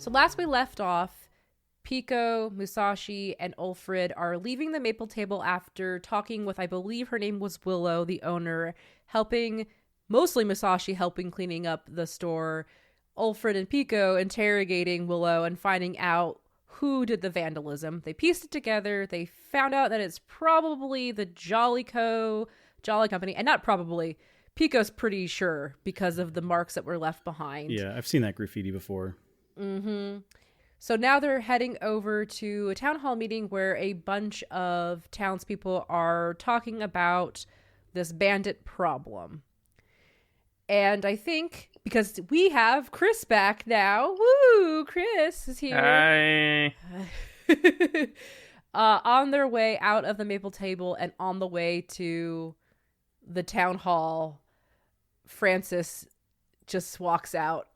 So last we left off, Pico, Musashi, and Ulfrid are leaving the maple table after talking with, I believe her name was Willow, the owner, mostly Musashi helping cleaning up the store, Ulfrid and Pico interrogating Willow and finding out who did the vandalism. They pieced it together. They found out that it's probably the Jolly Company, and not probably. Pico's pretty sure because of the marks that were left behind. Yeah, I've seen that graffiti before. Mm-hmm. So now they're heading over to a town hall meeting where a bunch of townspeople are talking about this bandit problem. And I think because we have Chris back now. Woo! Chris is here. Hi. On their way out of the maple table and on the way to the town hall, Francis just walks out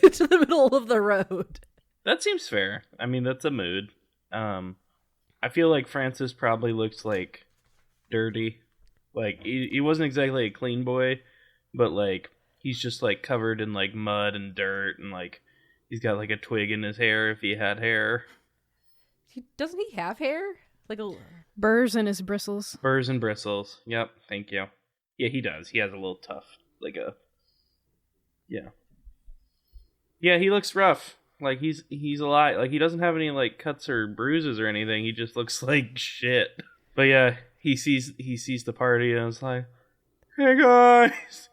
to the middle of the road. That seems fair. I mean, that's a mood. I feel like Francis probably looks like dirty. Like he wasn't exactly a clean boy, but like he's just like covered in like mud and dirt, and like he's got like a twig in his hair if he had hair. Doesn't he have hair? Like a burrs in his bristles. Burrs and bristles. Yep, thank you. Yeah, he does. He has a little tough, like a yeah. Yeah, he looks rough. Like he's alive. Like he doesn't have any like cuts or bruises or anything. He just looks like shit. But yeah, he sees the party and is like, "Hey guys."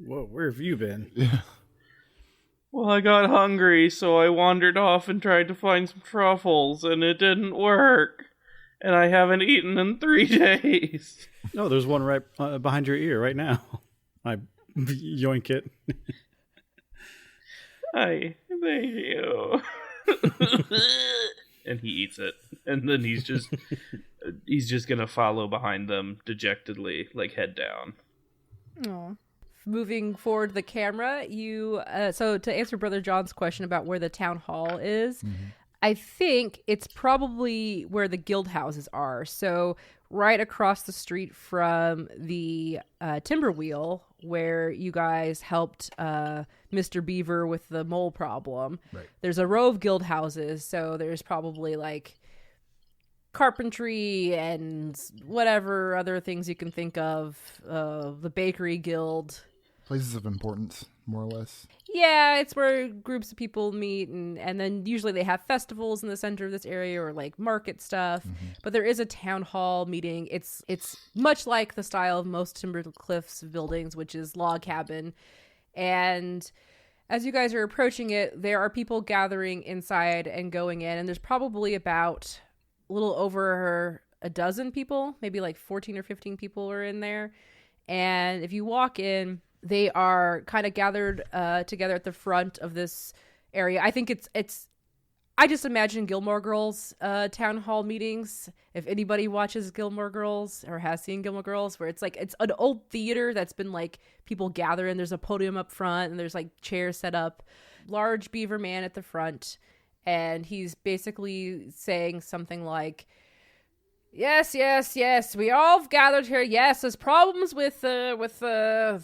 Whoa, where have you been? Yeah. Well, I got hungry, so I wandered off and tried to find some truffles, and it didn't work. And I haven't eaten in 3 days. No, there's one right behind your ear right now. I yoink it. Thank you. And he eats it. And then he's just gonna follow behind them dejectedly, like head down. Aw. Moving forward the camera, so to answer Brother John's question about where the town hall is, I think it's probably where the guild houses are. So right across the street from the timber wheel where you guys helped Mr. Beaver with the mole problem. Right. There's a row of guild houses, so there's probably like carpentry and whatever other things you can think of, the bakery guild. Places of importance, more or less. Yeah, it's where groups of people meet, and then usually they have festivals in the center of this area or like market stuff. But there is a town hall meeting. It's much like the style of most Timbercliffs buildings, which is log cabin. And as you guys are approaching it, there are people gathering inside and going in, and there's probably about a little over a dozen people, maybe like 14 or 15 people are in there. And if you walk in, they are kind of gathered together at the front of this area. I think I just imagine Gilmore Girls town hall meetings. If anybody watches Gilmore Girls or has seen Gilmore Girls, where it's an old theater that's been like people gather and there's a podium up front and there's like chairs set up. Large beaver man at the front, and he's basically saying something like, Yes, we all have gathered here. Yes, there's problems with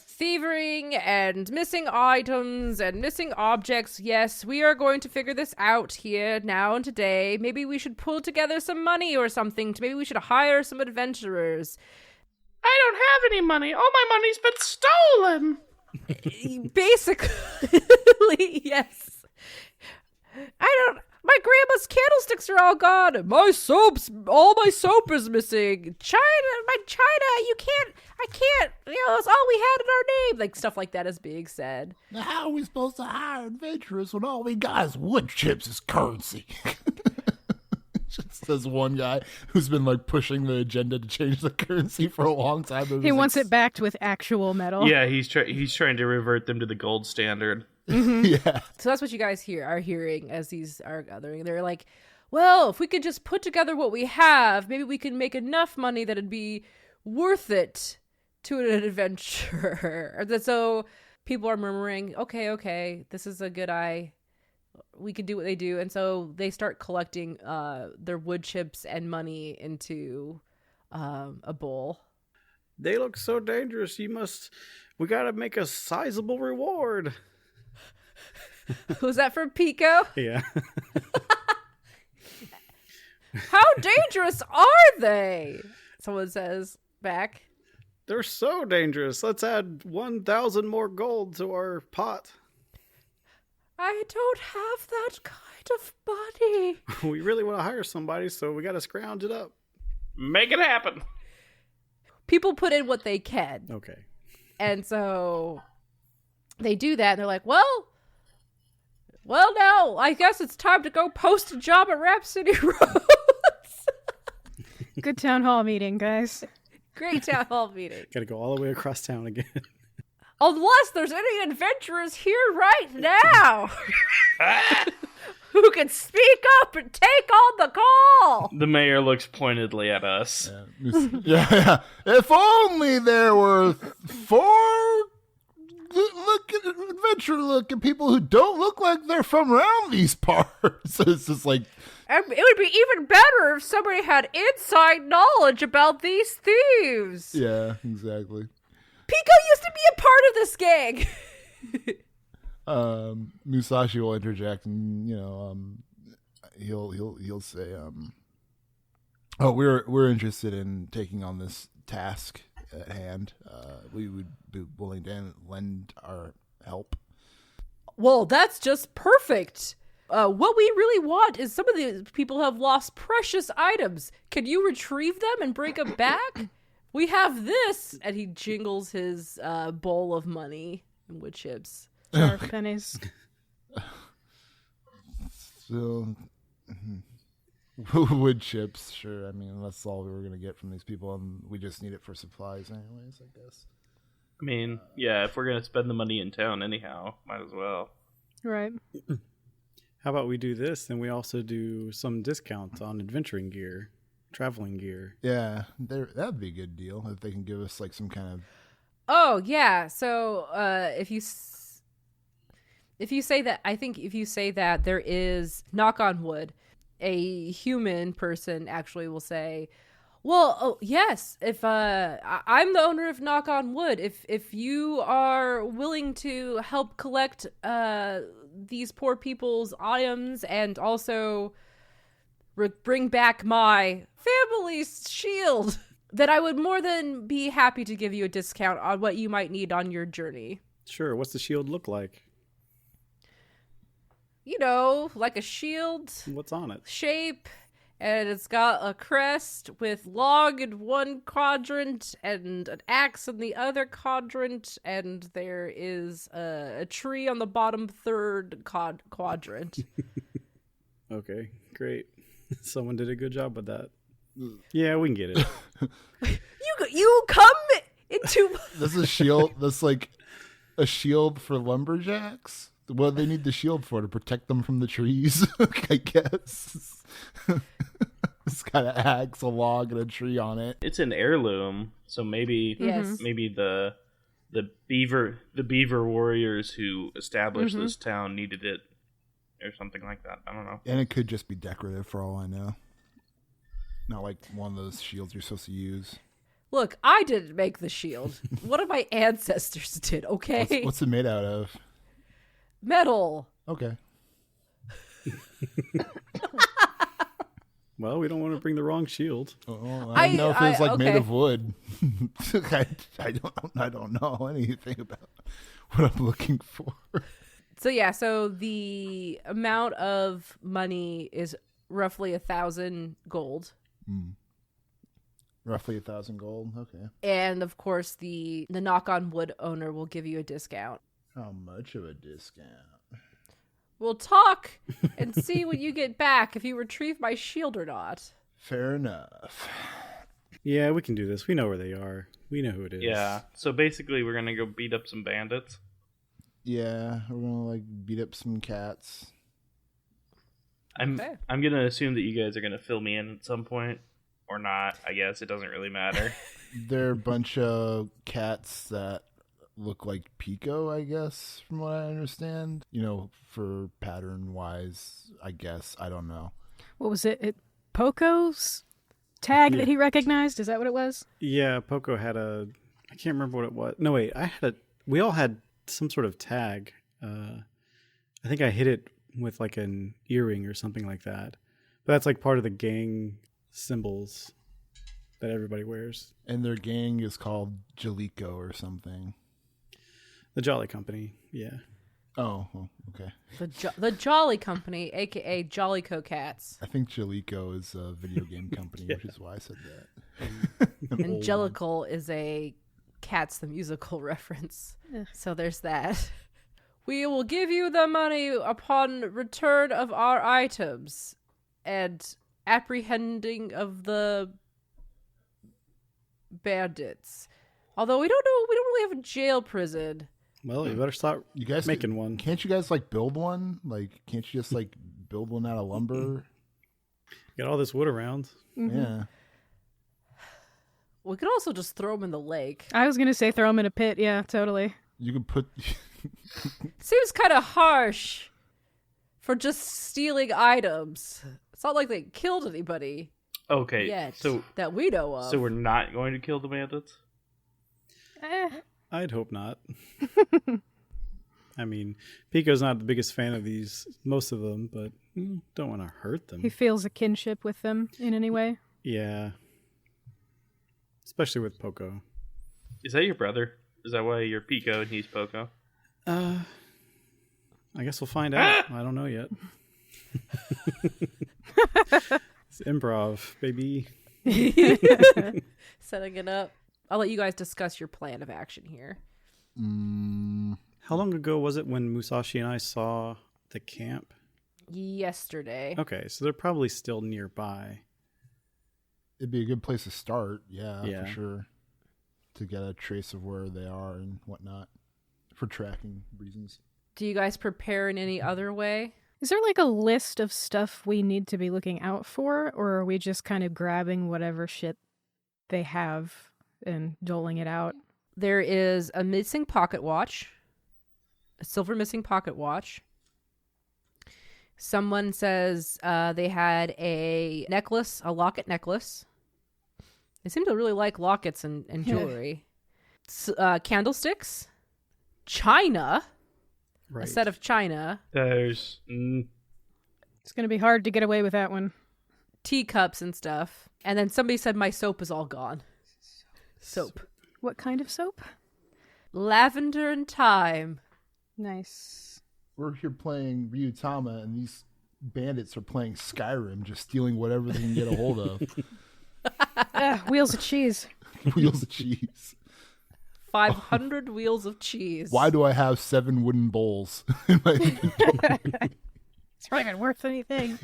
thieving and missing items and missing objects. Yes, we are going to figure this out here now and today. Maybe we should pull together some money or something. Maybe we should hire some adventurers. I don't have any money. All my money's been stolen. Basically, yes. My grandma's candlesticks are all gone. All my soap is missing. I can't, it's all we had in our name. Like, stuff like that is being said. Now, how are we supposed to hire adventurers when all we got is wood chips as currency? Just says one guy who's been like pushing the agenda to change the currency for a long time. He wants it backed with actual metal. Yeah, he's trying to revert them to the gold standard. Yeah. So that's what you guys are hearing as these are gathering. They're like, well, if we could just put together what we have, maybe we can make enough money that it'd be worth it to an adventure. So people are murmuring, okay, this is a good eye. We could do what they do. And so they start collecting their wood chips and money into a bowl. They look so dangerous. We gotta make a sizable reward. Was that from Pico? Yeah. How dangerous are they? Someone says back. They're so dangerous. Let's add 1,000 more gold to our pot. I don't have that kind of money. We really want to hire somebody, so we got to scrounge it up. Make it happen. People put in what they can. Okay. And so they do that, and they're like, well, now I guess it's time to go post a job at Rhapsody Roads. Good town hall meeting, guys. Great town hall meeting. Got to go all the way across town again. Unless there's any adventurers here right now who can speak up and take on the call. The mayor looks pointedly at us. Yeah. If only there were 4 adventure-looking people who don't look like they're from around these parts. It's just like... And it would be even better if somebody had inside knowledge about these thieves. Yeah, exactly. Pico used to be a part of this gang. Musashi will interject, and he'll say, "Oh, we're interested in taking on this task at hand. We would be willing to lend our help." Well, that's just perfect. What we really want is some of these people have lost precious items. Can you retrieve them and bring them back? We have this. And he jingles his bowl of money and wood chips. Jar of pennies. So, wood chips, sure. I mean, that's all we were going to get from these people, and we just need it for supplies anyways, I guess. I mean, yeah, if we're going to spend the money in town anyhow, might as well. Right. How about we do this, and we also do some discounts on adventuring gear, traveling gear. Yeah, that'd be a good deal if they can give us like some kind of... Oh, yeah. So if you say that, I think if you say that there is, knock on wood, a human person actually will say, well, oh, yes, if I'm the owner of Knock on Wood, if you are willing to help collect these poor people's items and also bring back my family's shield, then I would more than be happy to give you a discount on what you might need on your journey. Sure. What's the shield look like? You know, like a shield What's on it? shape, and it's got a crest with log in one quadrant and an axe in the other quadrant, and there is a tree on the bottom third quadrant. Okay, great. Someone did a good job with that. Yeah, we can get it. You come into... This is a shield. That's like a shield for lumberjacks. What do they need the shield for? To protect them from the trees, I guess. It's got an axe, a log, and a tree on it. It's an heirloom, so maybe Yes. maybe the beaver warriors who established this town needed it or something like that. I don't know. And it could just be decorative for all I know. Not like one of those shields you're supposed to use. Look, I didn't make the shield. One of my ancestors did, okay? What's it made out of? Metal. Okay. Well, we don't want to bring the wrong shield. Well, I don't know if it was like made okay. of wood. I don't know anything about what I'm looking for. So yeah, so the amount of money is roughly 1,000 gold. Roughly 1,000 gold. Okay. And of course the Knock on Wood owner will give you a discount. How much of a discount? We'll talk and see when you get back if you retrieve my shield or not. Fair enough. Yeah, we can do this. We know where they are. We know who it is. Yeah. So basically, we're gonna go beat up some bandits. Yeah, we're gonna like beat up some cats. I'm Okay. I'm gonna assume that you guys are gonna fill me in at some point, or not. I guess it doesn't really matter. They're a bunch of cats that look like Pico, I guess, from what I understand. You know, for pattern-wise, I guess. I don't know. What was it? Poco's tag Yeah. that he recognized? Is that what it was? Yeah, Poco had a... I can't remember what it was. No, wait. We all had some sort of tag. I I think I hit it with like an earring or something like that. But that's like part of the gang symbols that everybody wears. And their gang is called JollyCo or something. The Jolly Company, yeah. Oh, okay. The Jolly Company, aka JollyCo Cats. I think JollyCo is a video game company, Yeah. which is why I said that. Angelical is a Cats the Musical reference. So there's that. We will give you the money upon return of our items and apprehending of the bandits. Although we don't really have a jail prison. Well, you better start You guys making one. Can't you guys like build one? Like, can't you just like build one out of lumber? Got all this wood around. Yeah. We could also just throw them in the lake. I was gonna say throw him in a pit. Yeah, totally. You could put. Seems kind of harsh for just stealing items. It's not like they killed anybody Okay, yet so that we know of. so we're not going to kill the bandits? I'd hope not. I mean, Pico's not the biggest fan of most of them, but don't want to hurt them. He feels a kinship with them in any way. Yeah. Especially with Poco. Is that your brother? Is that why you're Pico and he's Poco? I guess we'll find out. I don't know yet. It's improv, baby. Setting it up. I'll let you guys discuss your plan of action here. How long ago was it when Musashi and I saw the camp? Yesterday. Okay, so they're probably still nearby. It'd be a good place to start. Yeah, Yeah. for sure. To get a trace of where they are and whatnot for tracking reasons. Do you guys prepare in any other way? Is there like a list of stuff we need to be looking out for, or are we just kind of grabbing whatever shit they have and doling it out? There is a missing pocket watch. A silver missing pocket watch. Someone says they had a necklace, a locket necklace. They seem to really like lockets and jewelry. Candlesticks. China. Right. A set of china. There's It's going to be hard to get away with that one. Teacups and stuff. And then somebody said my soap is all gone. Soap. What kind of soap? Lavender and thyme. Nice. We're here playing Ryutama, and these bandits are playing Skyrim, just stealing whatever they can get a hold of. Wheels of cheese. Wheels of cheese. 500 wheels of cheese. Why do I have 7 wooden bowls in my inventory? It's not even worth anything.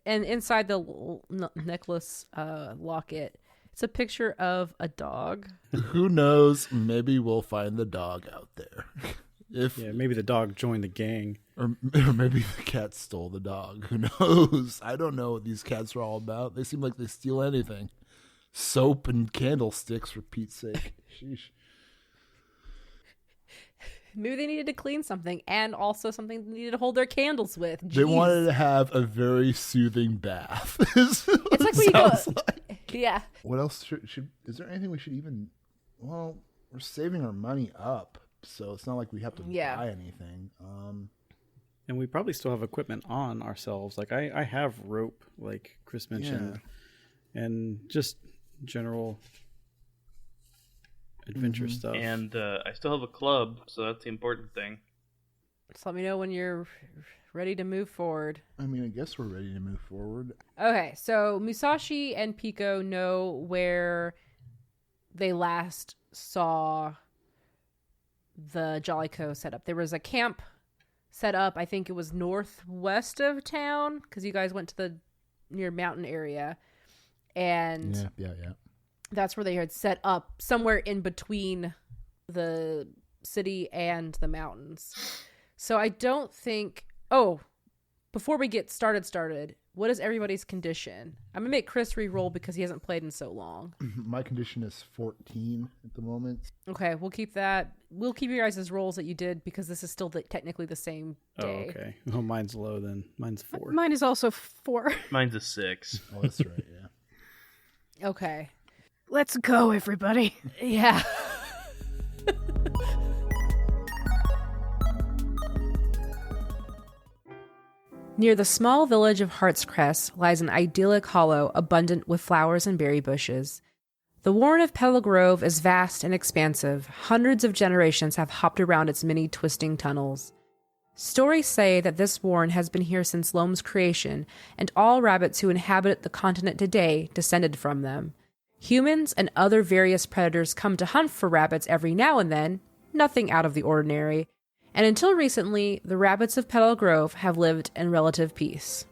And inside the necklace locket, it's a picture of a dog. Who knows? Maybe we'll find the dog out there. Yeah, maybe the dog joined the gang. Or maybe the cat stole the dog. Who knows? I don't know what these cats are all about. They seem like they steal anything. Soap and candlesticks, for Pete's sake. Sheesh. Maybe they needed to clean something, and also something they needed to hold their candles with. They Jeez. wanted to have a very soothing bath. It's like when you go. Like. Yeah. What else should? Is there anything we should even? Well, we're saving our money up, so it's not like we have to buy anything. And we probably still have equipment on ourselves. Like I have rope, like Chris mentioned, and just general adventure stuff. and I still have a club, so that's the important thing. Just let me know when you're ready to move forward. I mean, I guess we're ready to move forward. Okay, so Musashi and Pico know where they last saw the JollyCo set up. There was a camp set up, I think it was northwest of town, because you guys went to the near mountain area. And Yeah. that's where they had set up, somewhere in between the city and the mountains. So I don't think... Oh, before we get started, what is everybody's condition? I'm going to make Chris re-roll because he hasn't played in so long. My condition is 14 at the moment. Okay, we'll keep that. We'll keep your guys' rolls that you did because this is still technically the same day. Oh, okay. Oh, mine's low then. Mine's 4. Mine is also 4. Mine's a 6. Oh, that's right, yeah. Okay. Let's go, everybody. Near the small village of Heartscrest lies an idyllic hollow abundant with flowers and berry bushes. The warren of Petal Grove is vast and expansive. Hundreds of generations have hopped around its many twisting tunnels. Stories say that this warren has been here since Loam's creation, and all rabbits who inhabit the continent today descended from them. Humans and other various predators come to hunt for rabbits every now and then, nothing out of the ordinary, and until recently, the rabbits of Petal Grove have lived in relative peace.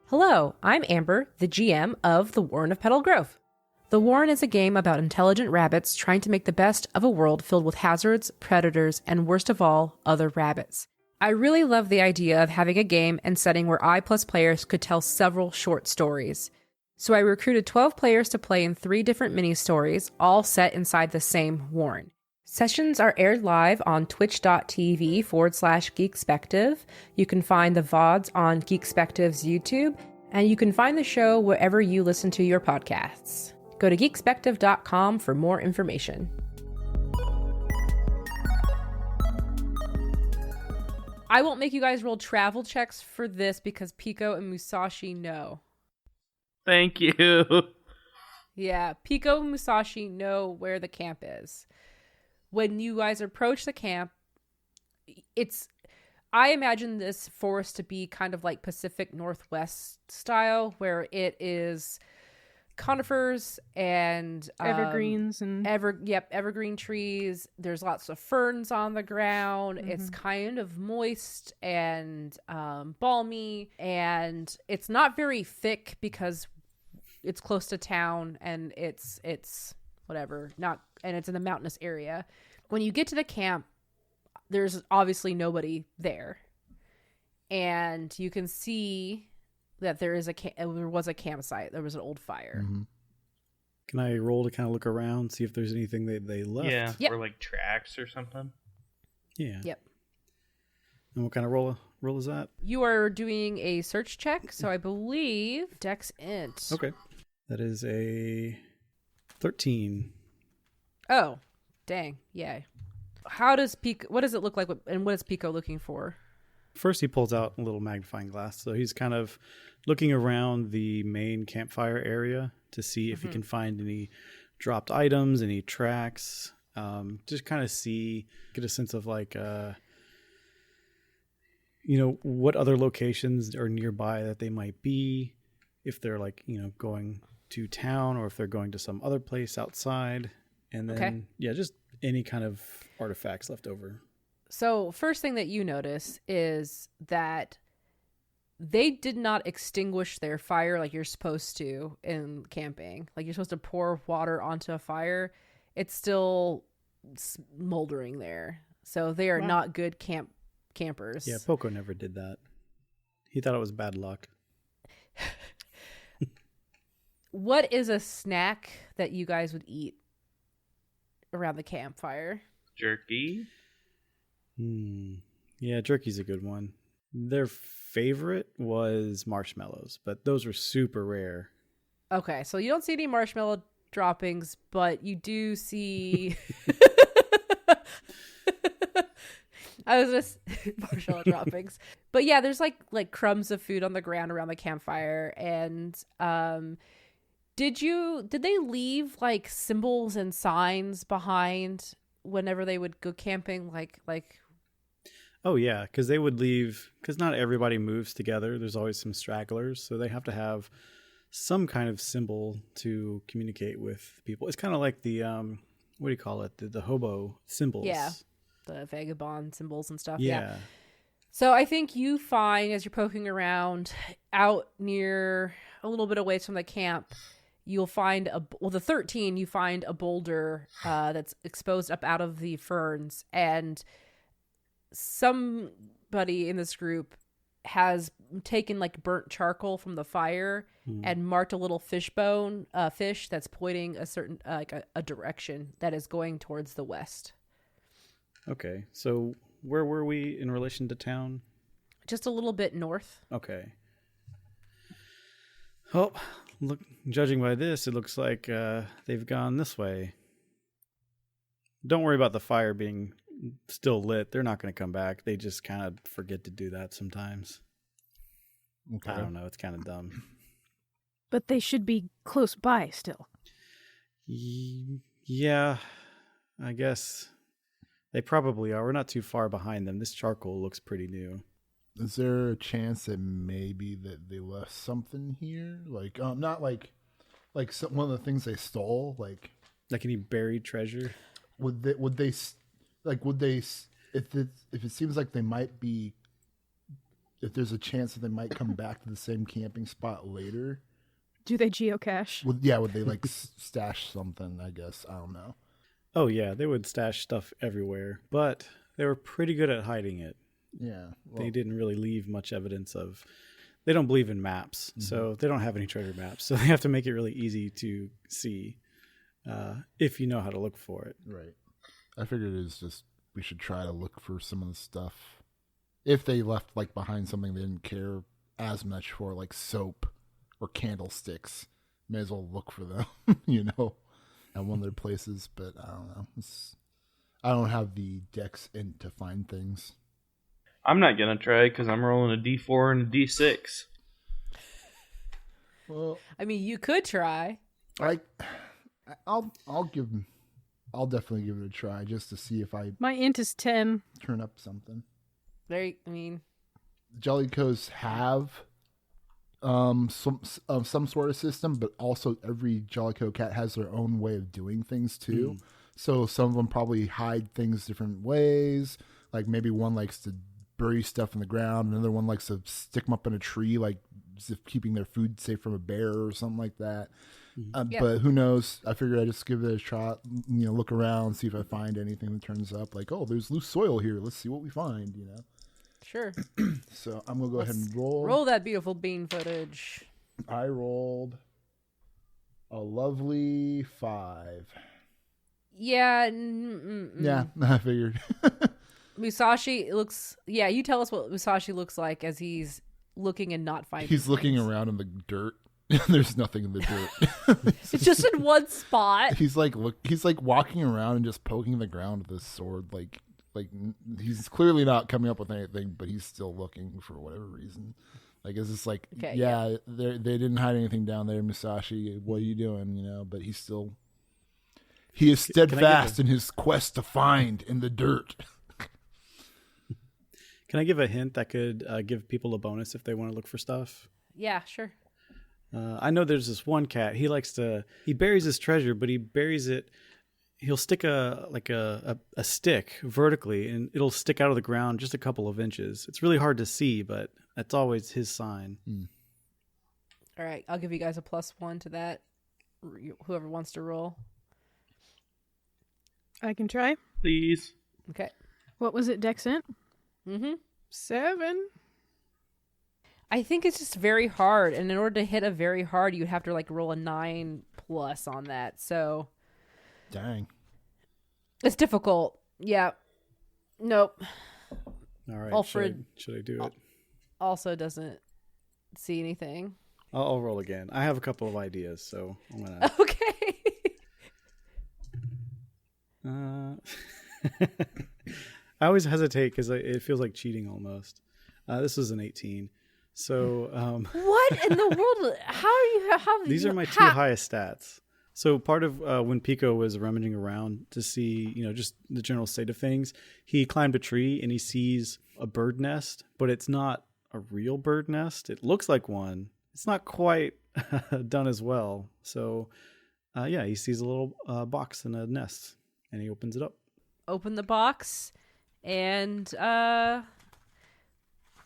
Hello, I'm Amber, the GM of the Warren of Petal Grove. The Warren is a game about intelligent rabbits trying to make the best of a world filled with hazards, predators, and worst of all, other rabbits. I really love the idea of having a game and setting where I plus players could tell several short stories. So I recruited 12 players to play in 3 different mini-stories, all set inside the same Warren. Sessions are aired live on twitch.tv/Geekspective. You can find the VODs on Geekspective's YouTube, and you can find the show wherever you listen to your podcasts. Go to geekspective.com for more information. I won't make you guys roll travel checks for this because Pico and Musashi know. Thank you. Yeah, Pico and Musashi know where the camp is. When you guys approach the camp, I imagine this forest to be kind of like Pacific Northwest style, where it is conifers and Evergreens and evergreen trees. There's lots of ferns on the ground. Mm-hmm. It's kind of moist and balmy, and it's not very thick because it's close to town and it's whatever, and it's in a mountainous area. When you get to the camp, there's obviously nobody there, and you can see that there was a campsite. There was an old fire. Mm-hmm. Can I roll to kind of look around, see if there's anything they left? Yeah, Yep. or like tracks or something. Yeah. Yep. And what kind of roll is that? You are doing a search check, so I believe Dex Int. Okay. That is a 13. Oh, dang. Yeah. What does it look like, and what is Pico looking for? First, he pulls out a little magnifying glass. So he's kind of looking around the main campfire area to see if he can find any dropped items, any tracks. Just kind of get a sense of like, what other locations are nearby that they might be. If they're like, going to town or if they're going to some other place outside. And then, just any kind of artifacts left over. So first thing that you notice is that they did not extinguish their fire like you're supposed to in camping. Like you're supposed to pour water onto a fire. It's still smoldering there. So they are not good campers. Yeah, Poco never did that. He thought it was bad luck. What is a snack that you guys would eat around the campfire? Jerky. Yeah, jerky's a good one. Their favorite was marshmallows, but those were super rare. Okay, so you don't see any marshmallow droppings, but you do see I was just marshmallow droppings. But yeah, there's like crumbs of food on the ground around the campfire. And did they leave like symbols and signs behind whenever they would go camping? Like Oh yeah, because they would leave, because not everybody moves together. There's always some stragglers, so they have to have some kind of symbol to communicate with people. It's kind of like the what do you call it? The hobo symbols. Yeah, the vagabond symbols and stuff. Yeah. So I think you find, as you're poking around out near a little bit away from the camp, you'll find the 13, you find a boulder that's exposed up out of the ferns, and somebody in this group has taken like burnt charcoal from the fire and marked a little fish that's pointing a certain a direction that is going towards the west. Okay, so where were we in relation to town? Just a little bit north. Okay. Well, look, judging by this, it looks like they've gone this way. Don't worry about the fire being still lit. They're not going to come back. They just kind of forget to do that sometimes. Okay. I don't know. It's kind of dumb. But they should be close by still. Yeah, I guess they probably are. We're not too far behind them. This charcoal looks pretty new. Is there a chance that maybe that they left something here? Like, not like one of the things they stole. Like any buried treasure. Would they if it seems like they might be, if there's a chance that they might come back to the same camping spot later? Do they geocache? Would they like stash something? I guess, I don't know. Oh yeah, they would stash stuff everywhere, but they were pretty good at hiding it. Yeah, They didn't really leave much evidence of. They don't believe in maps, so they don't have any treasure maps. So they have to make it really easy to see if you know how to look for it. Right. I figured it was just we should try to look for some of the stuff. If they left like behind something they didn't care as much for, like soap or candlesticks, may as well look for them, at one of their places. But I don't know. I don't have the dex in to find things. I'm not gonna try because I'm rolling a D4 and a D6. Well, I mean, you could try. I'll definitely give it a try just to see if I My int is 10. turn up something. JollyCos have some sort of system, but also every JollyCo cat has their own way of doing things too. So some of them probably hide things different ways. Like maybe one likes to bury stuff in the ground, another one likes to stick them up in a tree, like as if keeping their food safe from a bear or something like that. But who knows? I figured I'd just give it a shot, look around, see if I find anything that turns up. Like, oh, there's loose soil here. Let's see what we find, Sure. So I'm going to go ahead and roll. Roll that beautiful bean footage. I rolled a lovely 5. Yeah. Yeah, I figured. Musashi looks... Yeah, you tell us what Musashi looks like as he's looking and not finding He's looking things. around in the dirt. There's nothing in the dirt. It's just in one spot. He's like walking around and just poking the ground with his sword. Like he's clearly not coming up with anything, but he's still looking for whatever reason. Like, it's just like, they didn't hide anything down there, Musashi. What are you doing? But he is steadfast in his quest to find in the dirt. Can I give a hint that could give people a bonus if they want to look for stuff? Yeah, sure. I know there's this one cat. He buries his treasure, but he buries it. He'll stick a stick vertically, and it'll stick out of the ground just a couple of inches. It's really hard to see, but that's always his sign. All right, I'll give you guys a +1 to that. Whoever wants to roll. I can try. Please. Okay. What was it, Dex int? 7. I think it's just very hard, and in order to hit a very hard, you'd have to roll a 9+ on that. So, dang, it's difficult. Yeah. Nope. All right. Alfred should I do it? Also doesn't see anything. I'll roll again. I have a couple of ideas, so I'm gonna. Okay. I always hesitate because it feels like cheating almost. This is an 18. So what in the world? These are my two highest stats. So part of when Pico was rummaging around to see, just the general state of things, he climbed a tree and he sees a bird nest, but it's not a real bird nest. It looks like one. It's not quite done as well. So he sees a little box and a nest, and he opens it up. Open the box, and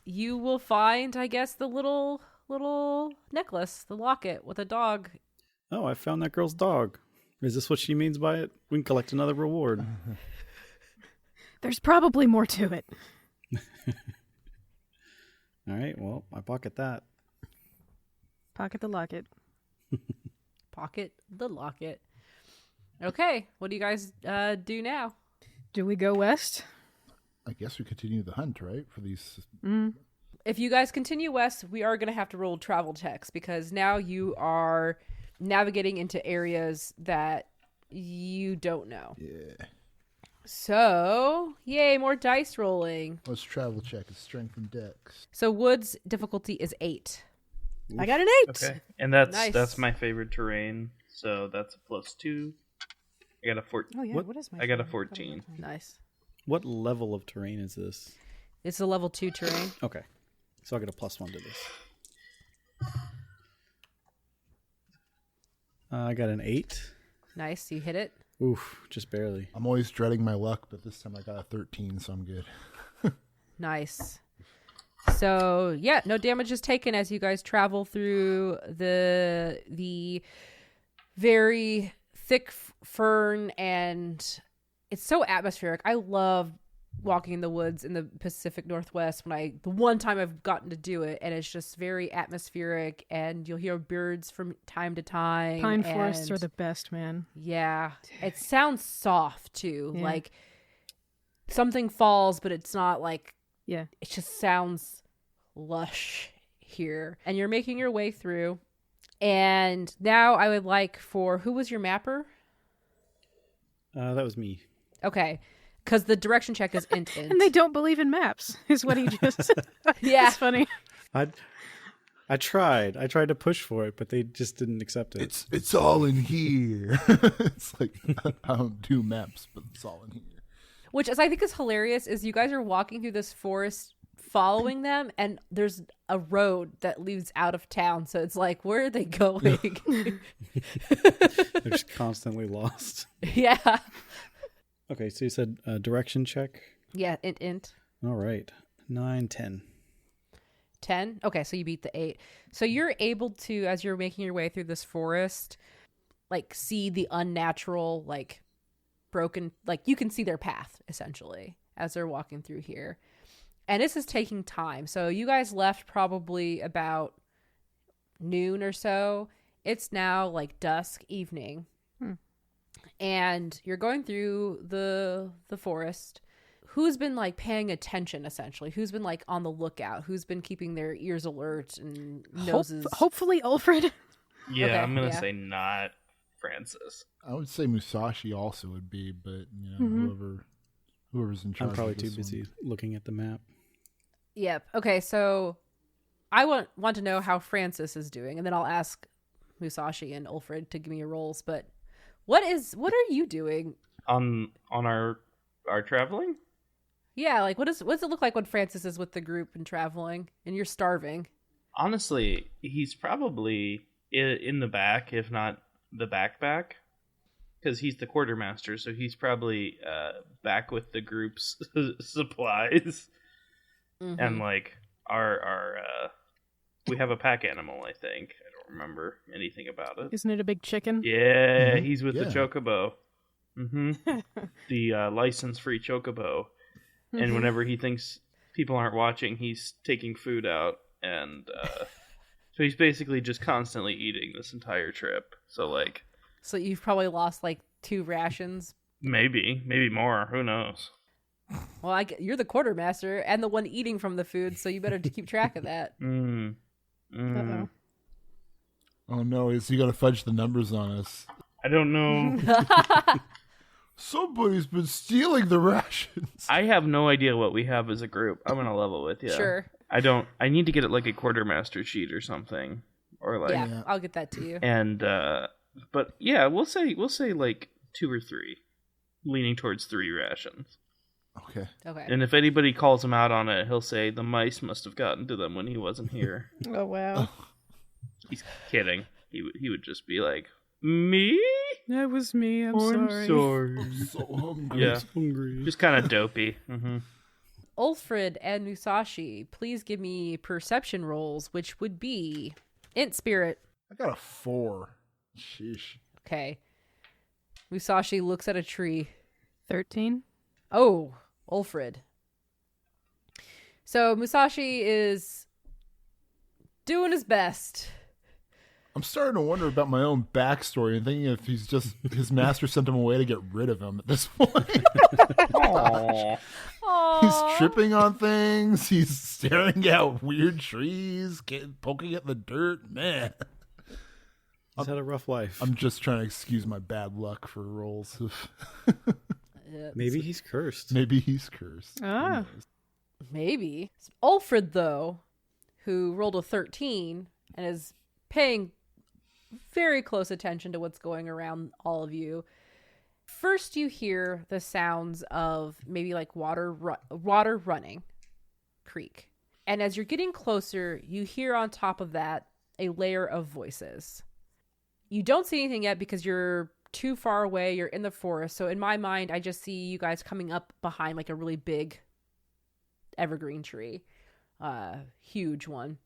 you will find, I guess, the little necklace, the locket with a dog. Oh, I found that girl's dog. Is this what she means by it? We can collect another reward. There's probably more to it. All right, well, I pocket that. Pocket the locket. Pocket the locket. Okay, what do you guys do now? Do we go west? I guess we continue the hunt, right? For these. If you guys continue west, we are going to have to roll travel checks because now you are navigating into areas that you don't know. Yeah. So, yay, more dice rolling. Let's travel check. It's strength and dex. So Wood's difficulty is 8. I got an 8. Okay, and that's Nice. my favorite terrain. So that's a +2. I got a 14. Oh yeah, what is my? I got a favorite? 14. Nice. What level of terrain is this? It's a level 2 terrain. Okay. So I'll get a +1 to this. I got an 8. Nice, you hit it. Oof, just barely. I'm always dreading my luck, but this time I got a 13, so I'm good. Nice. So yeah, no damage is taken as you guys travel through the very thick fern, and it's so atmospheric. I love walking in the woods in the Pacific Northwest the one time I've gotten to do it, and it's just very atmospheric, and you'll hear birds from time to time. Pine forests are the best, man. Yeah. It sounds soft too. Yeah. Like something falls, but it's not like Yeah. it just sounds lush here. And you're making your way through. And now I would like who was your mapper? That was me. Okay. Because the direction check is int. And they don't believe in maps, is what he just. Yeah. It's funny. I tried to push for it, but they just didn't accept it. It's all in here. It's like I don't do maps, but it's all in here. Which I think is hilarious is you guys are walking through this forest following them, and there's a road that leads out of town. So it's like, where are they going? They're just constantly lost. Yeah. Okay, so you said direction check. Yeah, int. All right. 9, 10. 10? Okay, so you beat the 8. So you're able to, as you're making your way through this forest, like see the unnatural, like broken, like you can see their path essentially as they're walking through here. And this is taking time. So you guys left probably about noon or so. It's now like dusk, evening. And you're going through the forest. Who's been like paying attention essentially? Who's been like on the lookout? Who's been keeping their ears alert and noses? Hopefully, Alfred. Yeah, Okay, I'm gonna yeah. say not Francis. I would say Musashi also would be, but you know, whoever's in charge. I'm probably of too this busy one. looking at the map. Yep. Okay, so I want to know how Francis is doing, and then I'll ask Musashi and Ulfrid to give me your roles. But what are you doing? On our traveling? Yeah, like what does it look like when Francis is with the group and traveling, and you're starving? Honestly, he's probably in the back, if not the back, because he's the quartermaster. So he's probably back with the group's supplies, and like our we have a pack animal. I think I don't remember anything about it. Isn't it a big chicken? Yeah, he's with the Yeah. chocobo. The license-free chocobo. And whenever he thinks people aren't watching, he's taking food out, and so he's basically just constantly eating this entire trip. So like, So you've probably lost like 2 rations. maybe more. Who knows? Well, you're the quartermaster and the one eating from the food, so you better keep track of that. Uh-oh. Oh no, is he gonna fudge the numbers on us? I don't know. Somebody's been stealing the rations. I have no idea what we have as a group. I'm gonna level with you. Sure. I don't. I need to get it like a quartermaster sheet or something, or like. Yeah, I'll get that to you. And but yeah, we'll say like 2 or 3, leaning towards 3 rations. Okay. Okay. And if anybody calls him out on it, he'll say the mice must have gotten to them when he wasn't here. Oh wow. He's kidding. He would just be like, me? That was me. I'm sorry. So hungry. Yeah, Hungry. just kind of dopey. Ulfrid and Musashi, please give me perception rolls, which would be int spirit. I got a 4. Sheesh. Okay. Musashi looks at a tree. 13. Oh, Ulfrid. So Musashi is doing his best. I'm starting to wonder about my own backstory and thinking if his master sent him away to get rid of him at this point. Aww. He's tripping on things. He's staring at weird trees, poking at the dirt. Man, He's had a rough life. I'm just trying to excuse my bad luck for rolls. Maybe he's cursed. Maybe he's cursed. Ah. Maybe. Ulfred, though, who rolled a 13 and is paying very close attention to what's going around all of you. First, you hear the sounds of maybe like water running, creek. And as you're getting closer, you hear on top of that a layer of voices. You don't see anything yet because you're too far away. You're in the forest. So in my mind, I just see you guys coming up behind like a really big evergreen tree, huge one.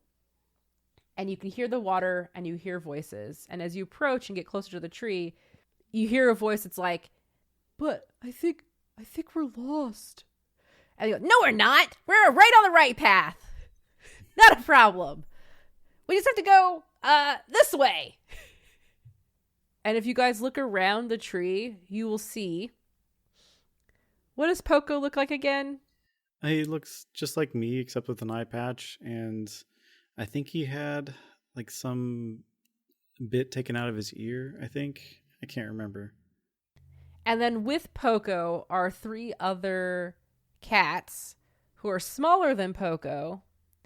And you can hear the water and you hear voices. And as you approach and get closer to the tree, you hear a voice that's like, but I think we're lost. And you go, no, we're not. We're right on the right path. Not a problem. We just have to go this way. And if you guys look around the tree, you will see. What does Poco look like again? He looks just like me, except with an eye patch. And I think he had like some bit taken out of his ear, I think. I can't remember. And then with Poco are 3 other cats who are smaller than Poco.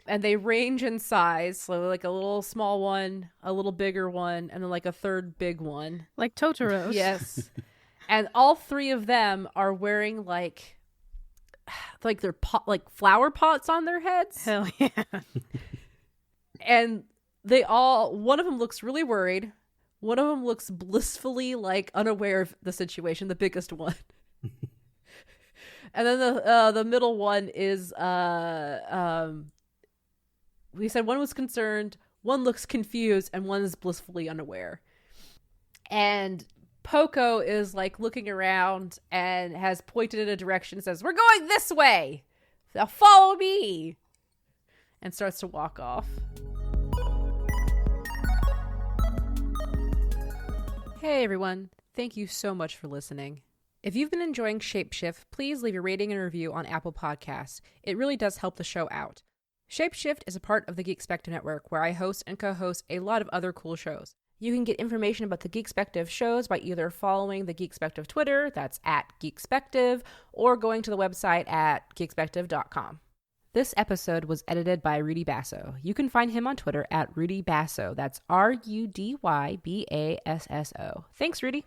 And they range in size. So like a little small one, a little bigger one, and then like a third big one. Like Totoros. Yes. And all 3 of them are wearing like their like flower pots on their heads. Hell yeah. And one of them looks really worried. One of them looks blissfully like unaware of the situation, the biggest one. And then the middle one is we said one was concerned, one looks confused, and one is blissfully unaware. And Poco is like looking around and has pointed in a direction and says, "We're going this way. Now follow me." And starts to walk off. Hey everyone, thank you so much for listening. If you've been enjoying Shapeshift, please leave a rating and review on Apple Podcasts. It really does help the show out. Shapeshift is a part of the Geekspective Network, where I host and co-host a lot of other cool shows. You can get information about the Geekspective shows by either following the Geekspective Twitter, that's @Geekspective, or going to the website at geekspective.com. This episode was edited by Rudy Basso. You can find him on Twitter @Rudy Basso. That's RUDYBASSO. Thanks, Rudy.